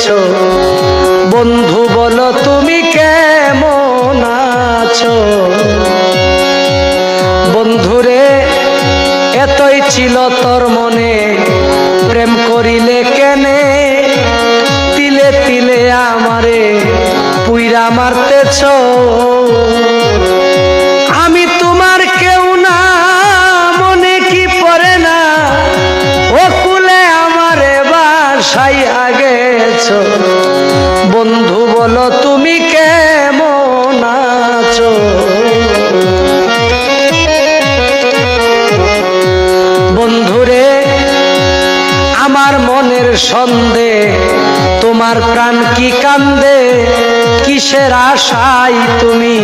গেছো। বন্ধু বলো তুমি কেমন আছো? বন্ধুরে এতই ছিল তোর মনে, প্রেম করিলে কেনে? তিলে তিলে আমারে পুইরা মারতেছ। আমি তোমার কেউ না, মনে কি পড়ে না? ও কুলে আমারে বাসাইয়া গেছো। বন্ধু বলো তুমি কেমন আছো? বন্ধুরে আমার মনের সন্দেহ, তোমার প্রাণ কি কান্দে? কিসের আশায় তুমি